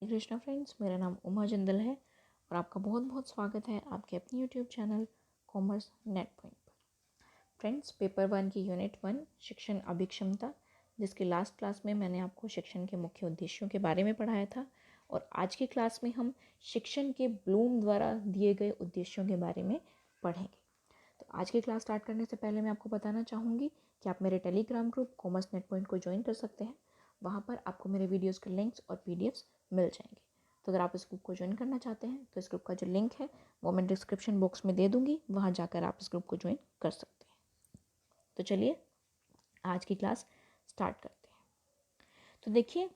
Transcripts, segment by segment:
Krishna friends, मेरा नाम उमा जिंदल है और आपका बहुत बहुत स्वागत है आपके अपने YouTube channel commerce net point पर। फ्रेंड्स, पेपर 1 की यूनिट 1 शिक्षण अभिक्षमता, जिसकी लास्ट क्लास में मैंने आपको शिक्षण के मुख्य उद्देश्यों के बारे में पढ़ाया था और आज की क्लास में हम शिक्षण के ब्लूम द्वारा दिए गए उद्देश्यों के बारे में पढ़ेंगे। तो आज की क्लास स्टार्ट करने से पहले मैं आपको बताना चाहूँगी कि आप मेरे Telegram group commerce net point को ज्वाइन कर सकते हैं। वहाँ पर आपको मेरे वीडियोज़ के लिंक्स और पीडीएफ्स मिल जाएंगे। तो अगर आप इस ग्रुप को ज्वाइन करना चाहते हैं तो इस ग्रुप का जो लिंक है वो मैं डिस्क्रिप्शन बॉक्स में दे दूँगी, वहाँ जाकर आप इस ग्रुप को ज्वाइन कर सकते हैं। तो चलिए आज की क्लास स्टार्ट करते हैं। तो देखिए,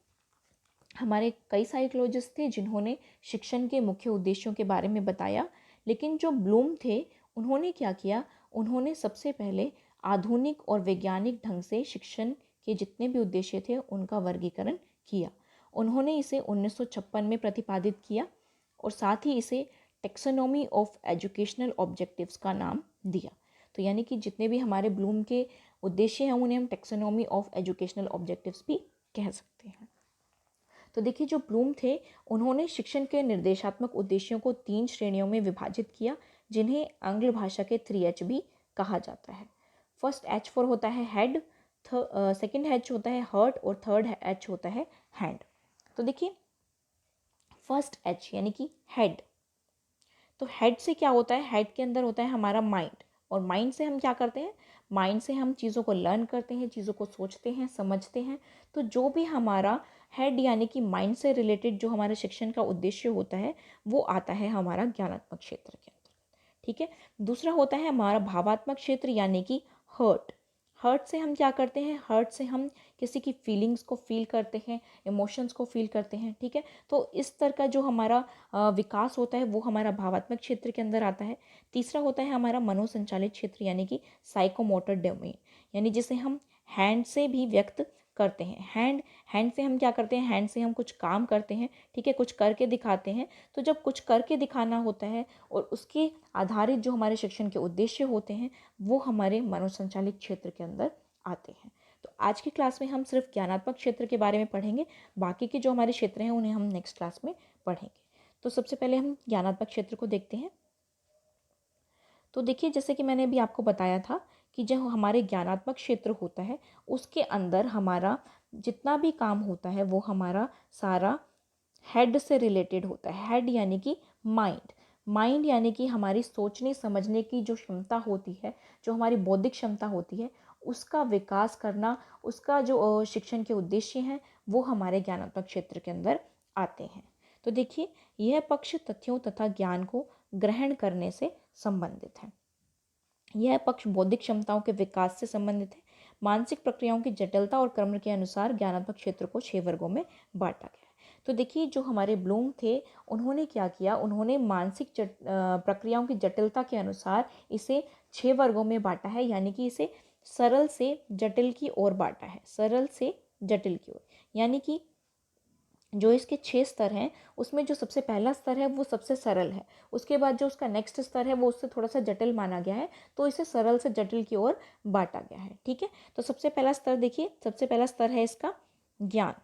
हमारे कई साइकोलॉजिस्ट थे जिन्होंने शिक्षण के मुख्य उद्देश्यों के बारे में बताया, लेकिन जो ब्लूम थे उन्होंने क्या किया, उन्होंने सबसे पहले आधुनिक और वैज्ञानिक ढंग से शिक्षण के जितने भी उद्देश्य थे उनका वर्गीकरण किया। उन्होंने इसे 1956 में प्रतिपादित किया और साथ ही इसे टेक्सोनॉमी ऑफ एजुकेशनल ऑब्जेक्टिव्स का नाम दिया। तो यानी कि जितने भी हमारे ब्लूम के उद्देश्य हैं उन्हें हम टेक्सोनॉमी ऑफ एजुकेशनल ऑब्जेक्टिव्स भी कह सकते हैं। तो देखिए, जो ब्लूम थे उन्होंने शिक्षण के निर्देशात्मक उद्देश्यों को 3 श्रेणियों में विभाजित किया, जिन्हें आंग्ल भाषा के 3H भी कहा जाता है। फर्स्ट H फॉर होता है हेड, सेकंड H होता है हर्ट और थर्ड H होता है हैंड। तो देखिए, फर्स्ट H यानी कि हेड, तो हेड से क्या होता है, हेड के अंदर होता है हमारा माइंड, और माइंड से हम क्या करते हैं, माइंड से हम चीज़ों को लर्न करते हैं, चीज़ों को सोचते हैं, समझते हैं। तो जो भी हमारा हेड यानी कि माइंड से रिलेटेड जो हमारे शिक्षण का उद्देश्य होता है वो आता है हमारा ज्ञानात्मक क्षेत्र के अंदर। ठीक है। दूसरा होता है हमारा भावात्मक क्षेत्र यानी कि हर्ट। हर्ट से हम क्या करते हैं, हर्ट से हम किसी की फीलिंग्स को फील करते हैं, इमोशंस को फील करते हैं। ठीक है। तो इस तरह का जो हमारा विकास होता है वो हमारा भावात्मक क्षेत्र के अंदर आता है। तीसरा होता है हमारा मनोसंचालित क्षेत्र यानी कि साइकोमोटर डोमेन, यानी जिसे हम हैंड से भी व्यक्त करते हैं। हैंड से हम क्या करते हैं, हैंड से हम कुछ काम करते हैं। ठीक है, कुछ करके दिखाते हैं। तो जब कुछ करके दिखाना होता है और उसके आधारित जो हमारे शिक्षण के उद्देश्य होते हैं वो हमारे मनोसंचालित क्षेत्र के अंदर आते हैं। तो आज की क्लास में हम सिर्फ ज्ञानात्मक क्षेत्र के बारे में पढ़ेंगे, बाकी के जो हमारे क्षेत्र हैं उन्हें हम नेक्स्ट क्लास में पढ़ेंगे। तो सबसे पहले हम ज्ञानात्मक क्षेत्र को देखते हैं। तो देखिए, जैसे कि मैंने अभी आपको बताया था कि जो हमारे ज्ञानात्मक क्षेत्र होता है उसके अंदर हमारा जितना भी काम होता है वो हमारा सारा हेड से रिलेटेड होता है। हेड यानी कि माइंड, माइंड यानी कि हमारी सोचने समझने की जो क्षमता होती है, जो हमारी बौद्धिक क्षमता होती है, उसका विकास करना, उसका जो शिक्षण के उद्देश्य हैं वो हमारे ज्ञानात्मक क्षेत्र के अंदर आते हैं। तो देखिए, यह पक्ष तथ्यों तथा ज्ञान को ग्रहण करने से संबंधित है। यह पक्ष बौद्धिक क्षमताओं के विकास से संबंधित है। मानसिक प्रक्रियाओं की जटिलता और क्रम के अनुसार ज्ञानात्मक क्षेत्र को 6 वर्गों में बांटा गया है। तो देखिए, जो हमारे ब्लूम थे उन्होंने क्या किया, उन्होंने मानसिक प्रक्रियाओं की जटिलता के अनुसार इसे 6 वर्गों में बांटा है, यानी कि इसे सरल से जटिल की ओर बांटा है, सरल से जटिल की ओर। यानी कि जो इसके 6 स्तर हैं उसमें जो सबसे पहला स्तर है वो सबसे सरल है, उसके बाद जो उसका नेक्स्ट स्तर है वो उससे थोड़ा सा जटिल माना गया है, तो इसे सरल से जटिल की ओर बांटा गया है। ठीक है। तो सबसे पहला स्तर देखिए, सबसे पहला स्तर है इसका ज्ञान।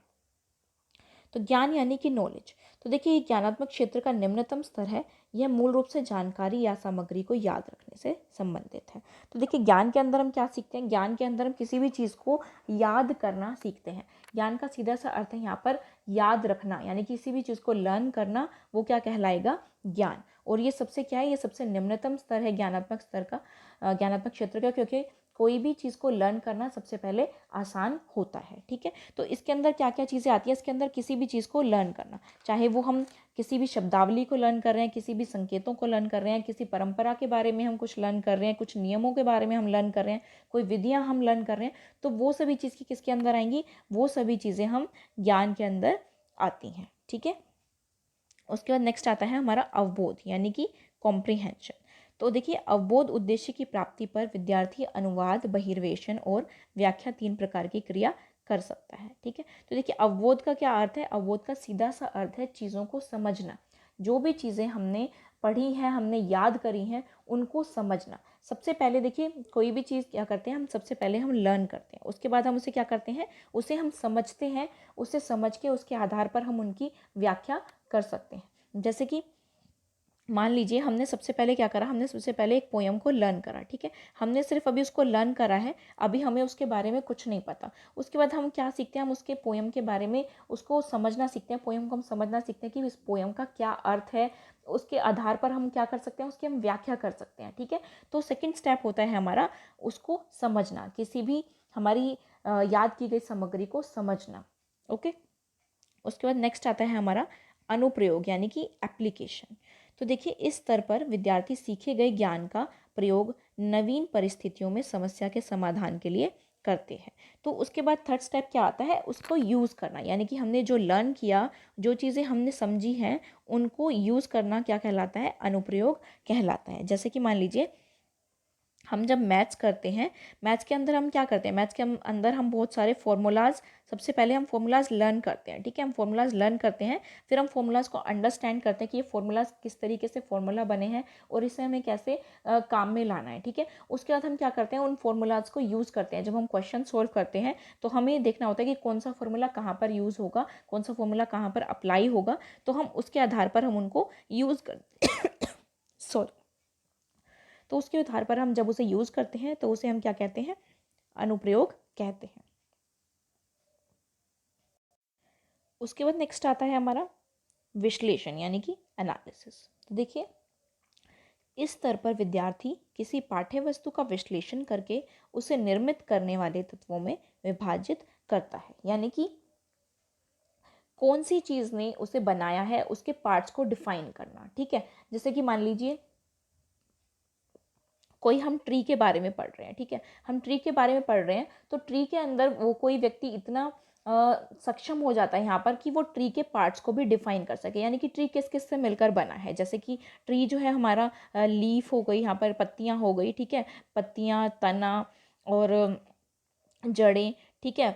तो ज्ञान यानी कि नॉलेज। तो देखिए, ये ज्ञानात्मक क्षेत्र का निम्नतम स्तर है। यह मूल रूप से जानकारी या सामग्री को याद रखने से संबंधित है। तो देखिए, ज्ञान के अंदर हम क्या सीखते हैं, ज्ञान के अंदर हम किसी भी चीज़ को याद करना सीखते हैं। ज्ञान का सीधा सा अर्थ है यहाँ पर याद रखना, यानी किसी भी चीज़ को लर्न करना, वो क्या कहलाएगा, ज्ञान। और ये सबसे क्या है, ये सबसे निम्नतम स्तर है ज्ञानात्मक स्तर का, ज्ञानात्मक क्षेत्र का, क्योंकि कोई भी चीज़ को लर्न करना सबसे पहले आसान होता है। ठीक है। तो इसके अंदर क्या क्या चीज़ें आती है, इसके अंदर किसी भी चीज़ को लर्न करना, चाहे वो हम किसी भी शब्दावली को लर्न कर रहे हैं, किसी भी संकेतों को लर्न कर रहे हैं, किसी परंपरा के बारे में हम कुछ लर्न कर रहे हैं, कुछ नियमों के बारे में हम लर्न कर रहे हैं, कोई विधियां हम लर्न कर रहे हैं, तो वो सभी चीज़ की किसके अंदर आएंगी, वो सभी चीज़ें हम ज्ञान के अंदर आती हैं। ठीक है। उसके बाद नेक्स्ट आता है हमारा अवबोध यानी कि कॉम्प्रिहेंशन। तो देखिए, अवबोध उद्देश्य की प्राप्ति पर विद्यार्थी अनुवाद, बहिर्वेशन और व्याख्या 3 प्रकार की क्रिया कर सकता है। ठीक है। तो देखिए, अवबोध का क्या अर्थ है, अवबोध का सीधा सा अर्थ है चीज़ों को समझना। जो भी चीज़ें हमने पढ़ी हैं, हमने याद करी हैं, उनको समझना। सबसे पहले देखिए कोई भी चीज़ क्या करते हैं हम, सबसे पहले हम लर्न करते हैं, उसके बाद हम उसे क्या करते हैं, उसे हम समझते हैं, उसे समझ के उसके आधार पर हम उनकी व्याख्या कर सकते हैं। जैसे कि मान लीजिए हमने सबसे पहले क्या करा, हमने सबसे पहले एक पोयम को लर्न करा, ठीक है, हमने सिर्फ अभी उसको लर्न करा है, अभी हमें उसके बारे में कुछ नहीं पता। उसके बाद हम क्या सीखते हैं, हम उसके पोयम के बारे में उसको समझना सीखते हैं, पोयम को हम समझना सीखते हैं कि इस पोयम का क्या अर्थ है, उसके आधार पर हम क्या कर सकते हैं, उसकी हम व्याख्या कर सकते हैं, ठीक है। तो सेकेंड स्टेप होता है हमारा उसको समझना, किसी भी हमारी याद की गई सामग्री को समझना। ओके, उसके बाद नेक्स्ट आता है हमारा अनुप्रयोग यानी कि एप्लीकेशन। तो देखिए इस स्तर पर विद्यार्थी सीखे गए ज्ञान का प्रयोग नवीन परिस्थितियों में समस्या के समाधान के लिए करते हैं। तो उसके बाद थर्ड स्टेप क्या आता है, उसको यूज़ करना, यानी कि हमने जो लर्न किया, जो चीज़ें हमने समझी हैं, उनको यूज़ करना क्या कहलाता है, अनुप्रयोग कहलाता है। जैसे कि मान लीजिए हम जब मैथ्स करते हैं, मैथ्स के अंदर हम क्या करते हैं, मैथ्स के अंदर हम बहुत सारे फॉर्मूलाज, सबसे पहले हम फॉर्मूलाज लर्न करते हैं, ठीक है, हम फॉर्मूलाज लर्न करते हैं, फिर हम फॉर्मूलाज को अंडरस्टैंड करते हैं कि ये फॉर्मूलाज किस तरीके से फॉर्मूला बने हैं और इसे हमें कैसे काम में लाना है, ठीक है। उसके बाद हम क्या करते हैं, उन फॉर्मूलाज को यूज़ करते हैं। जब हम क्वेश्चन सोल्व करते हैं तो हमें देखना होता है कि कौन सा फॉर्मूला कहाँ पर यूज़ होगा, कौन सा फॉर्मूला कहाँ पर अप्लाई होगा, तो हम उसके आधार पर हम उनको यूज़ कर सॉरी तो उसके आधार पर हम जब उसे यूज़ करते हैं तो उसे हम क्या कहते हैं, अनुप्रयोग कहते हैं। उसके बाद नेक्स्ट आता है हमारा विश्लेषण यानी कि एनालिसिस। तो देखिए इस स्तर पर विद्यार्थी किसी पाठ्य वस्तु का विश्लेषण करके उसे निर्मित करने वाले तत्वों में विभाजित करता है, यानी कि कौन सी चीज़ ने उसे बनाया है, उसके पार्ट्स को डिफाइन करना, ठीक है। जैसे कि मान लीजिए कोई हम ट्री के बारे में पढ़ रहे हैं, ठीक है, हम ट्री के बारे में पढ़ रहे हैं, तो ट्री के अंदर वो कोई व्यक्ति इतना सक्षम हो जाता है यहाँ पर कि वो ट्री के पार्ट्स को भी डिफाइन कर सके, यानी कि ट्री किस किस से मिलकर बना है। जैसे कि ट्री जो है हमारा लीफ हो गई, यहाँ पर पत्तियाँ हो गई, ठीक है, पत्तियाँ, तना और जड़ें, ठीक है,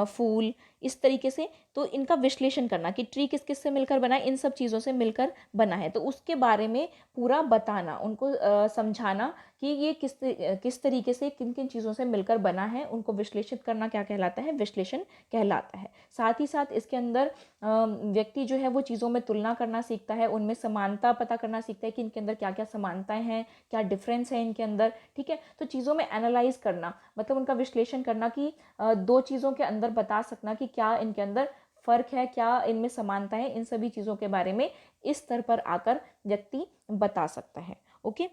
फूल, इस तरीके से। तो इनका विश्लेषण करना कि ट्री किस किस से मिलकर बना है, इन सब चीज़ों से मिलकर बना है, तो उसके बारे में पूरा बताना, उनको समझाना कि ये किस तरीके से किन किन चीज़ों से मिलकर बना है, उनको विश्लेषित करना क्या कहलाता है, विश्लेषण कहलाता है। साथ ही साथ इसके अंदर व्यक्ति जो है वो चीज़ों में तुलना करना सीखता है, उनमें समानता पता करना सीखता है कि इनके अंदर क्या क्या समानताएं हैं, क्या डिफरेंस है इनके अंदर, ठीक है। तो चीज़ों में एनालाइज करना मतलब उनका विश्लेषण करना कि दो चीज़ों के अंदर बता सकना कि क्या इनके अंदर फ़र्क है, क्या इनमें समानता है, इन सभी चीज़ों के बारे में इस स्तर पर आकर व्यक्ति बता सकता है। ओके,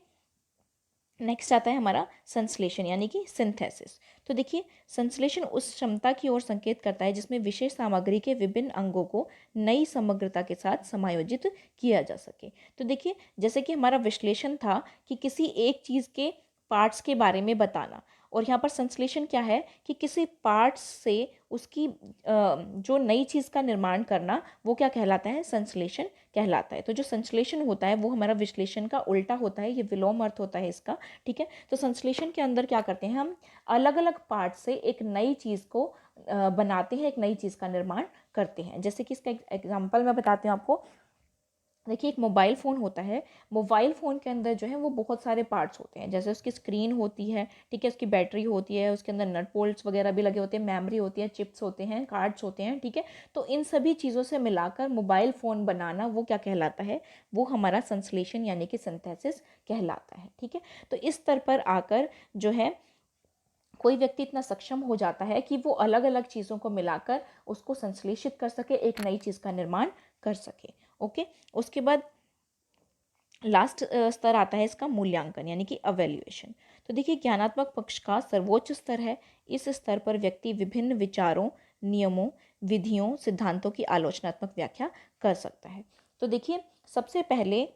नेक्स्ट आता है हमारा संश्लेषण यानी कि सिंथेसिस। तो देखिए संश्लेषण उस क्षमता की ओर संकेत करता है जिसमें विशेष सामग्री के विभिन्न अंगों को नई समग्रता के साथ समायोजित किया जा सके। तो देखिए जैसे कि हमारा विश्लेषण था कि किसी एक चीज़ के पार्ट्स के बारे में बताना, और यहाँ पर संश्लेषण क्या है कि किसी पार्ट्स से उसकी जो नई चीज़ का निर्माण करना, वो क्या कहलाता है, संश्लेषण कहलाता है। तो जो संश्लेषण होता है वो हमारा विश्लेषण का उल्टा होता है, ये विलोम अर्थ होता है इसका, ठीक है। तो संश्लेषण के अंदर क्या करते हैं, हम अलग अलग पार्ट से एक नई चीज़ को बनाते हैं, एक नई चीज़ का निर्माण करते हैं। जैसे कि इसका एग्जाम्पल मैं बताती हूँ आपको। देखिए एक मोबाइल फ़ोन होता है, मोबाइल फ़ोन के अंदर जो है वो बहुत सारे पार्ट्स होते हैं, जैसे उसकी स्क्रीन होती है, ठीक है, उसकी बैटरी होती है, उसके अंदर नट बोल्ट्स वगैरह भी लगे होते हैं, मेमोरी होती है, चिप्स होते हैं, कार्ड्स होते हैं, ठीक है। तो इन सभी चीज़ों से मिलाकर मोबाइल फ़ोन बनाना वो क्या कहलाता है, वो हमारा संश्लेषण यानी कि सिंथेसिस कहलाता है, ठीक है। तो इस स्तर पर आकर जो है कोई व्यक्ति इतना सक्षम हो जाता है कि वो अलग अलग चीज़ों को मिलाकर उसको संश्लेषित कर सके, एक नई चीज़ का निर्माण कर सके। ओके, उसके बाद लास्ट स्तर आता है इसका मूल्यांकन यानी कि अवेल्युएशन। तो देखिए ज्ञानात्मक पक्ष का सर्वोच्च स्तर है, इस स्तर पर व्यक्ति विभिन्न विचारों, नियमों, विधियों, सिद्धांतों की आलोचनात्मक व्याख्या कर सकता है। तो देखिए सबसे पहले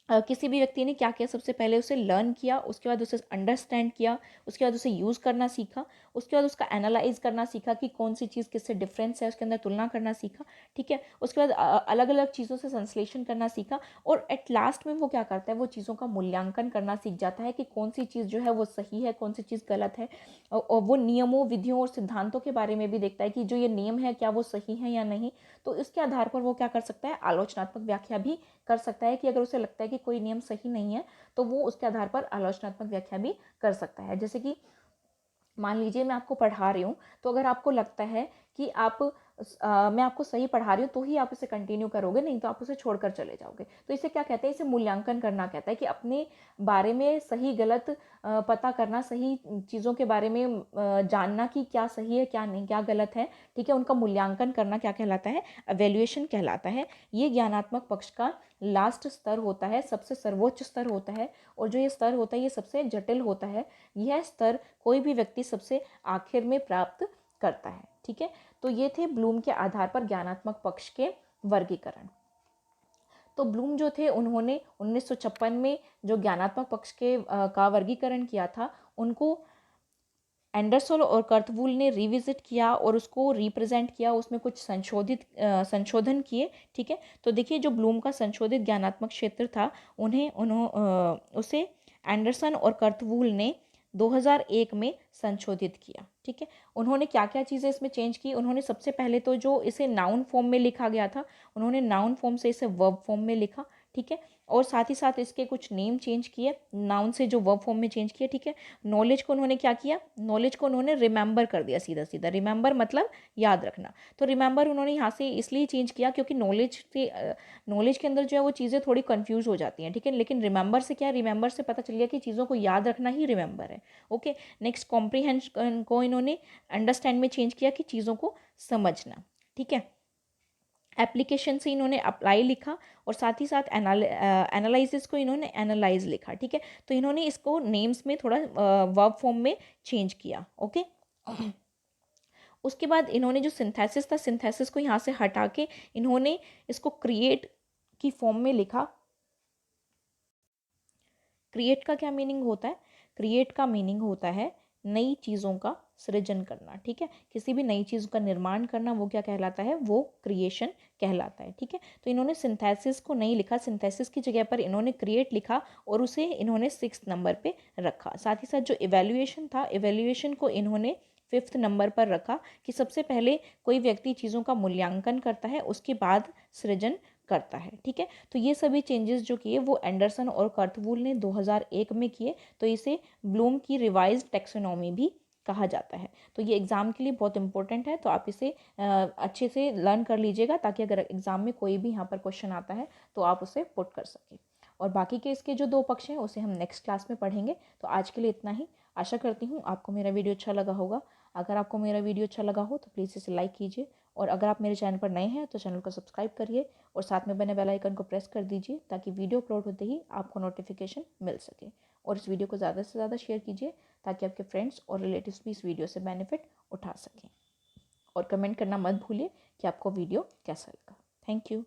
किसी भी व्यक्ति ने क्या किया, सबसे पहले उसे लर्न किया, उसके बाद उसे अंडरस्टैंड किया, उसके बाद उसे यूज़ करना सीखा, उसके बाद उसका एनालाइज करना सीखा कि कौन सी चीज़ किससे डिफरेंस है, उसके अंदर तुलना करना सीखा, ठीक है। उसके बाद अलग अलग चीज़ों से संश्लेषण करना सीखा, और एट लास्ट में वो क्या करता है, वो चीज़ों का मूल्यांकन करना सीख जाता है कि कौन सी चीज़ जो है वो सही है, कौन सी चीज़ गलत है। और वो नियमों, विधियों और सिद्धांतों के बारे में भी देखता है कि जो ये नियम है क्या वो सही है या नहीं। तो इसके आधार पर वो क्या कर सकता है, आलोचनात्मक व्याख्या भी कर सकता है कि अगर उसे लगता है कि कोई नियम सही नहीं है तो वो उसके आधार पर आलोचनात्मक व्याख्या भी कर सकता है। जैसे कि मान लीजिए मैं आपको पढ़ा रही हूँ, तो अगर आपको लगता है कि मैं आपको सही पढ़ा रही हूँ तो ही आप इसे कंटिन्यू करोगे, नहीं तो आप उसे छोड़कर चले जाओगे। तो इसे क्या कहते हैं, इसे मूल्यांकन करना कहता है कि अपने बारे में सही गलत पता करना, सही चीज़ों के बारे में जानना कि क्या सही है क्या नहीं, क्या गलत है, ठीक है, उनका मूल्यांकन करना क्या कहलाता है, एवेल्युएशन कहलाता है। ये ज्ञानात्मक पक्ष का लास्ट स्तर होता है, सबसे सर्वोच्च स्तर होता है, और जो ये स्तर होता है ये सबसे जटिल होता है। यह स्तर कोई भी व्यक्ति सबसे आखिर में प्राप्त करता है, ठीक है। तो ये थे ब्लूम के आधार पर ज्ञानात्मक पक्ष के वर्गीकरण। तो ब्लूम जो थे उन्होंने 1956 में जो ज्ञानात्मक पक्ष का वर्गीकरण किया था, उनको एंडरसन और कर्तवूल ने रिविजिट किया और उसको रिप्रेजेंट किया, उसमें कुछ संशोधन किए, ठीक है। तो देखिए जो ब्लूम का संशोधित ज्ञानात्मक क्षेत्र था, उसे एंडरसन और कर्तवूल ने 2001 में संशोधित किया, ठीक है। उन्होंने क्या क्या चीज़ें इसमें चेंज की, उन्होंने सबसे पहले तो जो इसे नाउन फॉर्म में लिखा गया था, उन्होंने नाउन फॉर्म से इसे वर्ब फॉर्म में लिखा, ठीक है। और साथ ही साथ इसके कुछ नेम चेंज किए, नाउन से जो वर्ब फॉर्म में चेंज किए, ठीक है। नॉलेज को उन्होंने क्या किया, नॉलेज को उन्होंने रिमेंबर कर दिया, सीधा सीधा रिमेंबर मतलब याद रखना। तो रिमेंबर उन्होंने यहाँ से इसलिए चेंज किया क्योंकि नॉलेज के अंदर जो है वो चीज़ें थोड़ी कंफ्यूज हो जाती हैं, ठीक है। लेकिन रिमेंबर से क्या, रिमेंबर से पता चल गया कि चीज़ों को याद रखना ही रिमेंबर है, ओके। नेक्स्ट कॉम्प्रीहेंशन को इन्होंने अंडरस्टैंड में चेंज किया कि चीज़ों को समझना, ठीक है। एप्लीकेशन से इन्होंने अप्लाई लिखा और साथ ही साथ एनालिसिस को इन्होंने एनालाइज लिखा, ठीक है। तो इन्होंने इसको नेम्स में थोड़ा वर्ब फॉर्म में चेंज किया, ओके। उसके बाद इन्होंने जो सिंथेसिस था, सिंथेसिस को यहाँ से हटा के इन्होंने इसको क्रिएट की फॉर्म में लिखा। क्रिएट का क्या मीनिंग होता है, क्रिएट का मीनिंग होता है नई चीज़ों का सृजन करना, ठीक है। किसी भी नई चीज़ का निर्माण करना, वो क्या कहलाता है, वो क्रिएशन कहलाता है, ठीक है। तो इन्होंने सिंथेसिस को नहीं लिखा, सिंथेसिस की जगह पर इन्होंने क्रिएट लिखा और उसे इन्होंने 6th नंबर पे रखा। साथ ही साथ जो इवैल्यूएशन था, इवैल्यूएशन को इन्होंने 5th नंबर पर रखा कि सबसे पहले कोई व्यक्ति चीज़ों का मूल्यांकन करता है, उसके बाद सृजन करता है, ठीक है। तो ये सभी चेंजेस जो किए वो एंडरसन और कर्तवूल ने 2001 में किए। तो इसे ब्लूम की रिवाइज्ड टैक्सोनॉमी भी कहा जाता है। तो ये एग्ज़ाम के लिए बहुत इंपॉर्टेंट है, तो आप इसे अच्छे से लर्न कर लीजिएगा ताकि अगर एग्ज़ाम में कोई भी यहाँ पर क्वेश्चन आता है तो आप उसे पुट कर सकें। और बाकी के इसके जो 2 पक्ष हैं उसे हम नेक्स्ट क्लास में पढ़ेंगे। तो आज के लिए इतना ही। आशा करती हूँ आपको मेरा वीडियो अच्छा लगा होगा। अगर आपको मेरा वीडियो अच्छा लगा हो तो प्लीज़ इसे लाइक कीजिए, और अगर आप मेरे चैनल पर नए हैं तो चैनल को सब्सक्राइब करिए और साथ में बने बेल आइकन को प्रेस कर दीजिए ताकि वीडियो अपलोड होते ही आपको नोटिफिकेशन मिल सके। और इस वीडियो को ज़्यादा से ज़्यादा शेयर कीजिए ताकि आपके फ्रेंड्स और रिलेटिव्स भी इस वीडियो से बेनिफिट उठा सकें। और कमेंट करना मत भूलिए कि आपको वीडियो कैसा लगा। Thank you.